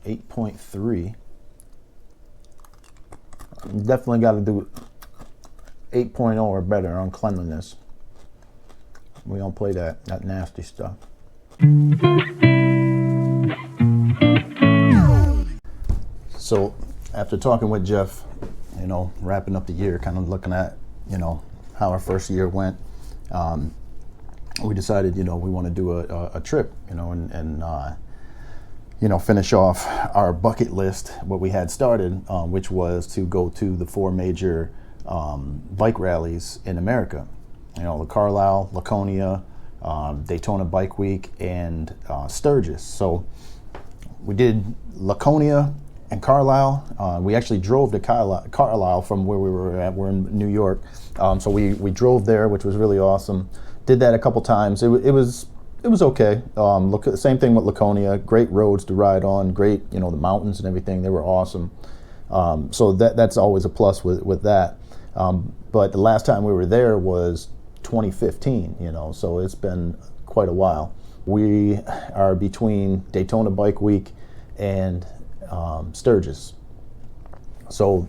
8.3. Definitely got to do 8.0 or better on cleanliness. We don't play that nasty stuff. So after talking with Jeff, wrapping up the year, kind of looking at, how our first year went, we decided, we want to do a trip, and finish off our bucket list, what we had started, which was to go to the 4 major bike rallies in America. The Carlisle, Laconia, Daytona Bike Week, and Sturgis. So we did Laconia and Carlisle. We actually drove to Carlisle from where we were at. We're in New York. So we drove there, which was really awesome. Did that a couple times. It was okay. Same thing with Laconia. Great roads to ride on. Great, the mountains and everything. They were awesome. So that's always a plus with that. But the last time we were there was 2015. So it's been quite a while. We are between Daytona Bike Week and Sturgis. So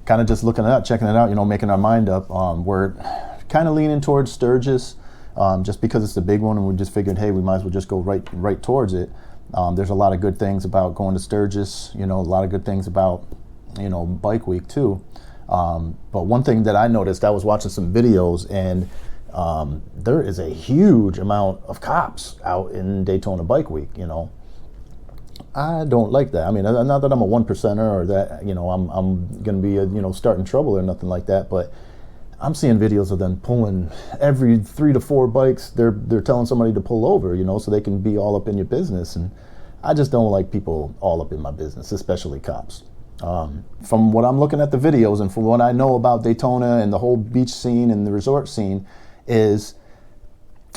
kind of just checking it out, making our mind up. We're kind of leaning towards Sturgis, just because it's the big one, and we just figured, hey, we might as well just go right towards it. There's a lot of good things about going to Sturgis, a lot of good things about, Bike Week too. But one thing that I noticed, I was watching some videos, and there is a huge amount of cops out in Daytona Bike Week, I don't like that. I mean, not that I'm a 1%er or that, I'm going to be, starting trouble or nothing like that, but I'm seeing videos of them pulling every 3 to 4 bikes. They're telling somebody to pull over, so they can be all up in your business. And I just don't like people all up in my business, especially cops. From what I'm looking at the videos and from what I know about Daytona and the whole beach scene and the resort scene, is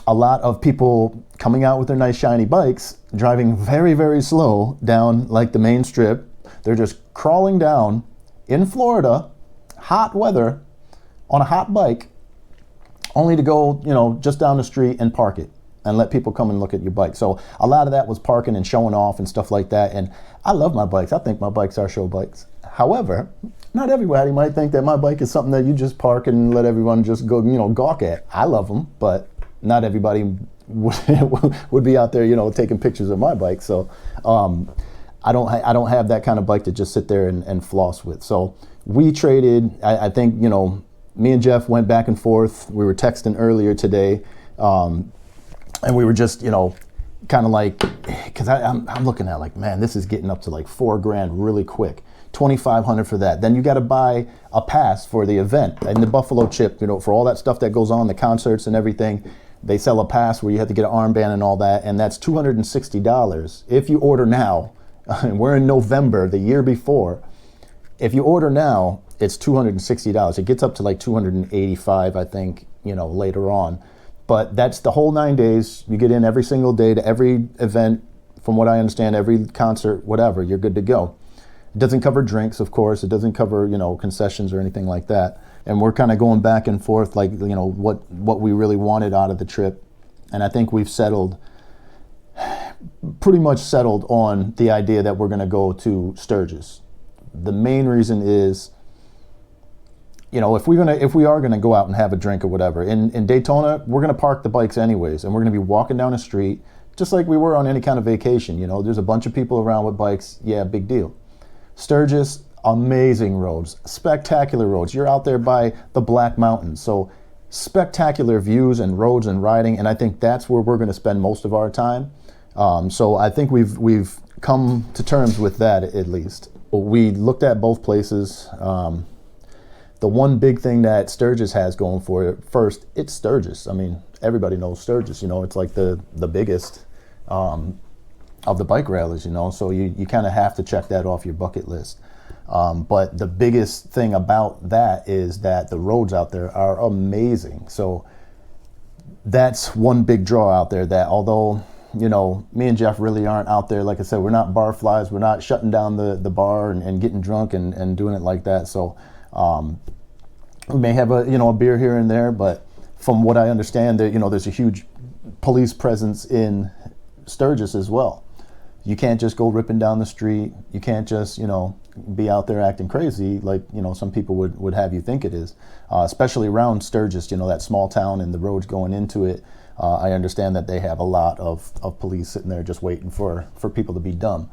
a lot of people coming out with their nice shiny bikes, driving very, very slow down like the main strip. They're just crawling down in Florida, hot weather, on a hot bike, only to go, just down the street and park it and let people come and look at your bike. So a lot of that was parking and showing off and stuff like that. And I love my bikes. I think my bikes are show bikes. However, not everybody might think that my bike is something that you just park and let everyone just go, gawk at. I love them, but not everybody would be out there, taking pictures of my bike. So I don't have that kind of bike to just sit there and floss with. So we traded. I think, me and Jeff went back and forth. We were texting earlier today, and we were just, kind of like, because I'm looking at like, man, this is getting up to like $4,000 really quick. $2,500 for that. Then you got to buy a pass for the event and the Buffalo Chip, for all that stuff that goes on, the concerts and everything. They sell a pass where you have to get an armband and all that, and that's $260 if you order now. And we're in November, the year before. If you order now, it's $260. It gets up to like $285, I think, later on. But that's the whole 9 days. You get in every single day to every event, from what I understand, every concert, whatever, you're good to go. It doesn't cover drinks, of course. It doesn't cover, concessions or anything like that. And we're kind of going back and forth, like, what we really wanted out of the trip. And I think we've pretty much settled on the idea that we're going to go to Sturgis. The main reason is, if we are gonna go out and have a drink or whatever, in Daytona, we're gonna park the bikes anyways, and we're gonna be walking down the street just like we were on any kind of vacation. There's a bunch of people around with bikes. Yeah, big deal. Sturgis, amazing roads, spectacular roads. You're out there by the Black Mountains, so spectacular views and roads and riding, and I think that's where we're gonna spend most of our time. So I think we've come to terms with that at least. We looked at both places. The one big thing that Sturgis has going for it, first, it's Sturgis. I mean, everybody knows Sturgis, it's like the biggest of the bike rallies, so you kind of have to check that off your bucket list. But the biggest thing about that is that the roads out there are amazing. So that's one big draw out there, that although, me and Jeff really aren't out there, like I said, we're not bar flies, we're not shutting down the bar and getting drunk and doing it like that. So we may have a beer here and there, but from what I understand, there's a huge police presence in Sturgis as well. You can't just go ripping down the street. You can't just, be out there acting crazy like, some people would have you think it is, especially around Sturgis, that small town and the roads going into it. I understand that they have a lot of police sitting there just waiting for people to be dumb.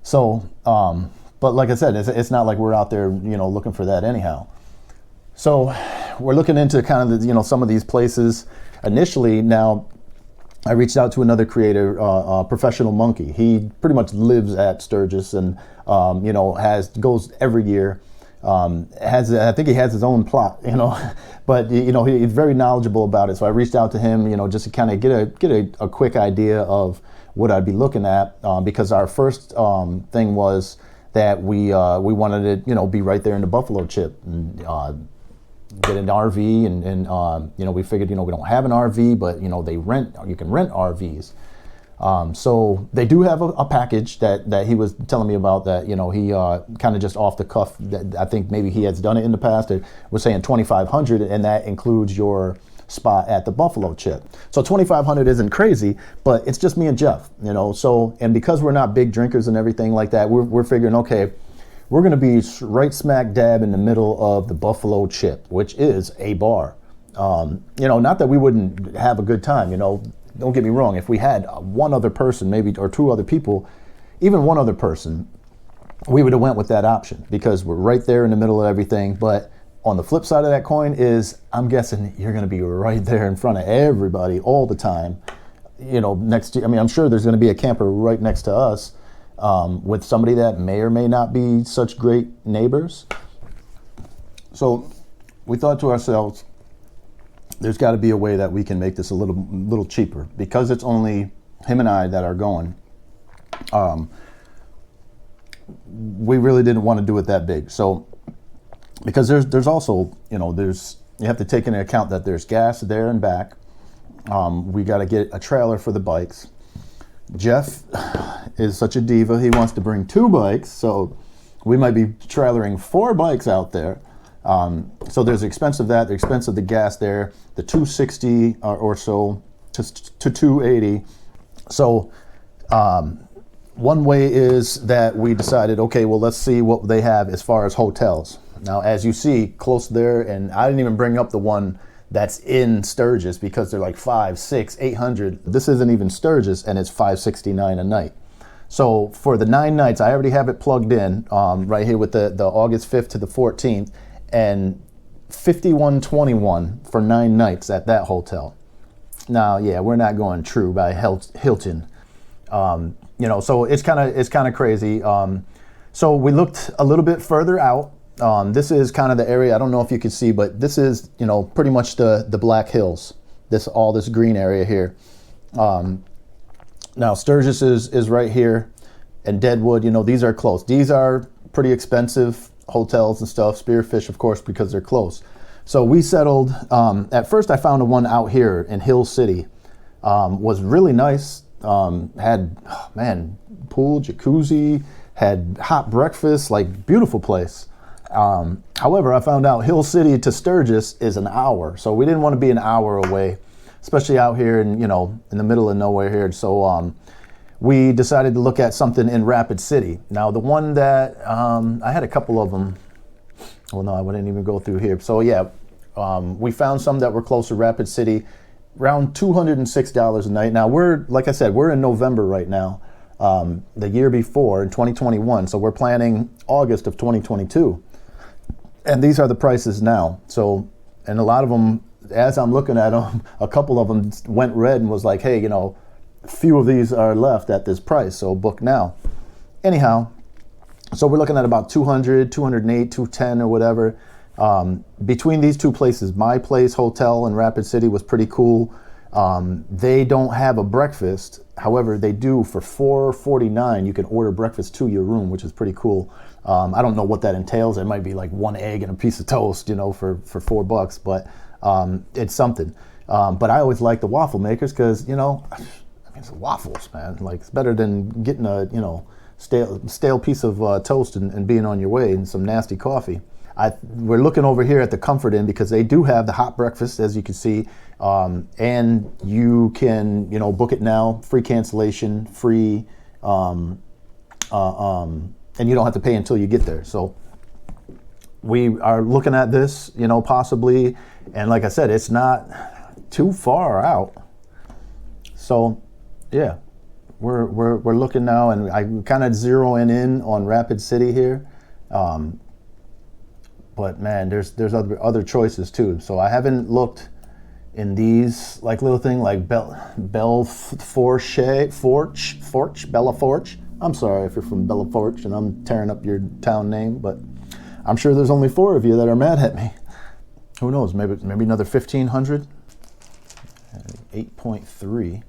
So, but like I said, it's not like we're out there, looking for that anyhow. So we're looking into kind of the, some of these places initially. Now, I reached out to another creator, Professional Monkey. He pretty much lives at Sturgis and, goes every year. I think he has his own plot, but he's very knowledgeable about it. So I reached out to him, just to kind of get a quick idea of what I'd be looking at, because our first thing was that we wanted to, be right there in the Buffalo Chip and get an RV and we figured, we don't have an RV, but you can rent RVs. So they do have a package that he was telling me about that, he kind of just off the cuff, that I think maybe he has done it in the past. It was saying $2,500, and that includes your spot at the Buffalo Chip. So $2,500 isn't crazy, but it's just me and Jeff, so, and because we're not big drinkers and everything like that, we're figuring, okay, we're going to be right smack dab in the middle of the Buffalo Chip, which is a bar. Not that we wouldn't have a good time, don't get me wrong. If we had one other person, maybe, or two other people, even one other person, we would have went with that option because we're right there in the middle of everything. But on the flip side of that coin is, I'm guessing you're going to be right there in front of everybody all the time. Next to, I'm sure there's going to be a camper right next to us, with somebody that may or may not be such great neighbors. So we thought to ourselves, there's got to be a way that we can make this a little cheaper, because it's only him and I that are going. We really didn't want to do it that big. So, because there's also, you have to take into account that there's gas there and back. We got to get a trailer for the bikes. Jeff is such a diva. He wants to bring 2 bikes. So we might be trailering 4 bikes out there. So there's the expense of that, the expense of the gas there, the $260 or so to $280. So one way is that we decided, okay, well, let's see what they have as far as hotels. Now, as you see close there, and I didn't even bring up the one that's in Sturgis because they're like $500, $600, $800. This isn't even Sturgis, and it's $569 a night. So for the 9 nights, I already have it plugged in right here with the August 5th to the 14th, and $51.21 for 9 nights at that hotel. Now, yeah, we're not going True by Hilton, so it's kind of crazy. So we looked a little bit further out. This is kind of the area, I don't know if you can see, but this is, pretty much the Black Hills, all this green area here. Now Sturgis is right here, and Deadwood, these are close. These are pretty expensive hotels and stuff. Spearfish, of course, because they're close. So we settled, at first I found one out here in Hill City, was really nice, had, pool, jacuzzi, had hot breakfast, like beautiful place. However, I found out Hill City to Sturgis is an hour, so we didn't want to be an hour away, especially out here in the middle of nowhere here. So we decided to look at something in Rapid City. Now, the one that I had a couple of them. Well, no, I wouldn't even go through here. So yeah, we found some that were close to Rapid City, around $206 a night. Now like I said, we're in November right now. The year before, in 2021, so we're planning August of 2022. And these are the prices now. So, and a lot of them, as I'm looking at them, a couple of them went red and was like, hey, few of these are left at this price, so book now. Anyhow, so we're looking at about 200, 208, 210 or whatever. Between these 2 places, my place hotel in Rapid City was pretty cool. They don't have a breakfast. However, they do for $4.49. You can order breakfast to your room, which is pretty cool. I don't know what that entails. It might be like 1 egg and a piece of toast, for $4, but it's something. But I always like the waffle makers because, it's waffles, man. Like, it's better than getting a, stale piece of toast and being on your way, and some nasty coffee. We're looking over here at the Comfort Inn because they do have the hot breakfast, as you can see, and you can, book it now, free cancellation, free and you don't have to pay until you get there. So we are looking at this, you know, possibly, and like I said, it's not too far out. So yeah, we're looking now, and I'm kind of zeroing in on Rapid City here. But man, there's other choices too. So I haven't looked in these like little thing like Bella Forge. I'm sorry if you're from Bella Forge and I'm tearing up your town name, but I'm sure there's only 4 of you that are mad at me. Who knows? Maybe another 1,500. 8.3.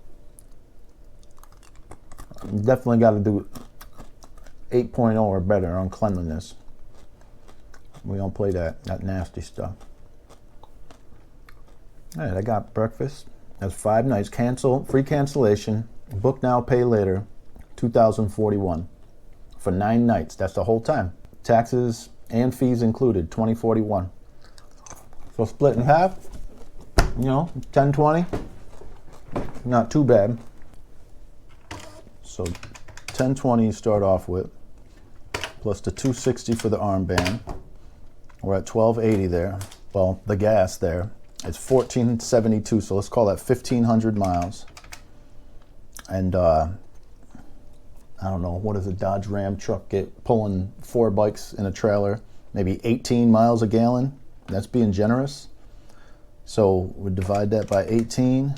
Definitely got to do 8.0 or better on cleanliness. We don't play that nasty stuff. All right, I got breakfast. That's 5 nights. Free cancellation. Book now, pay later. 2,041 for 9 nights. That's the whole time. Taxes and fees included. 2,041. So split in half. You know, 1020. Not too bad. So 1020 start off with, plus the 260 for the armband. We're at 1280 there. Well, the gas there. It's 1472, so let's call that 1,500 miles. And I don't know, what does a Dodge Ram truck get pulling 4 bikes in a trailer? Maybe 18 miles a gallon. That's being generous. So we divide that by 18.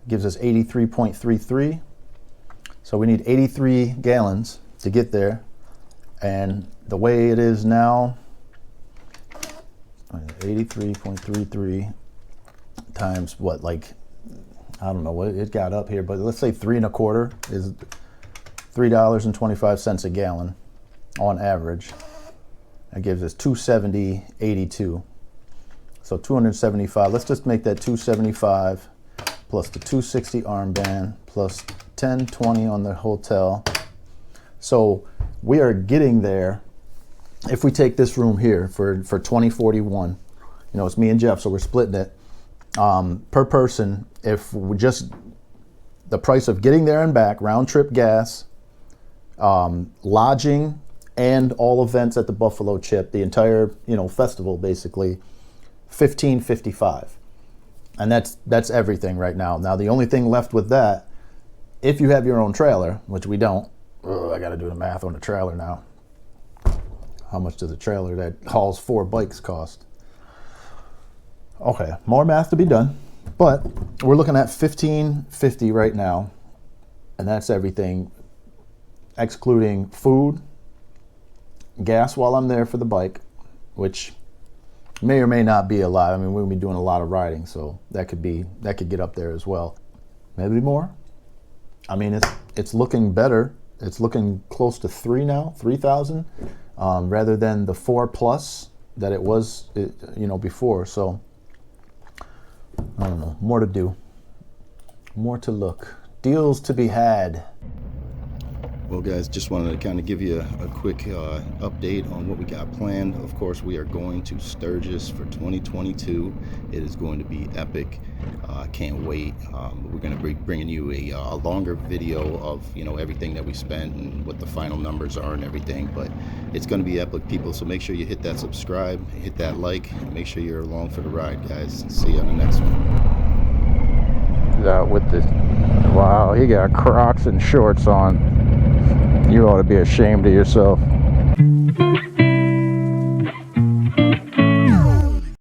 Gives us 83.33. So we need 83 gallons to get there. And the way it is now, 83.33 times what, like, I don't know what it got up here, but let's say 3 1/4 is $3.25 a gallon on average. That gives us 270.82. So 275. Let's just make that 275 plus the 260 armband plus 1020 on the hotel. So we are getting there. If we take this room here for 2041, you know, it's me and Jeff, so we're splitting it per person. If we just the price of getting there and back, round trip gas, lodging, and all events at the Buffalo Chip, the entire, you know, festival basically, $1,555, and that's everything right now. Now the only thing left with that, if you have your own trailer, which we don't. I got to do the math on the trailer now. How much does a trailer that hauls 4 bikes cost? Okay, more math to be done, but we're looking at $1,550 right now, and that's everything, excluding food, gas while I'm there for the bike, which may or may not be a lot. I mean, we'll be doing a lot of riding, so that could get up there as well. Maybe more. I mean, it's looking better. It's looking close to 3,000, rather than the 4+ that it was, you know, before. So I don't know. More to do. More to look. Deals to be had. Well, guys, just wanted to kind of give you a quick update on what we got planned. Of course, we are going to Sturgis for 2022. It is going to be epic. I can't wait. We're going to be bringing you a longer video of, you know, everything that we spent and what the final numbers are and everything. But it's going to be epic, people. So make sure you hit that subscribe, hit that like, and make sure you're along for the ride, guys. See you on the next one. Out with this. Wow, he got Crocs and shorts on. You ought to be ashamed of yourself.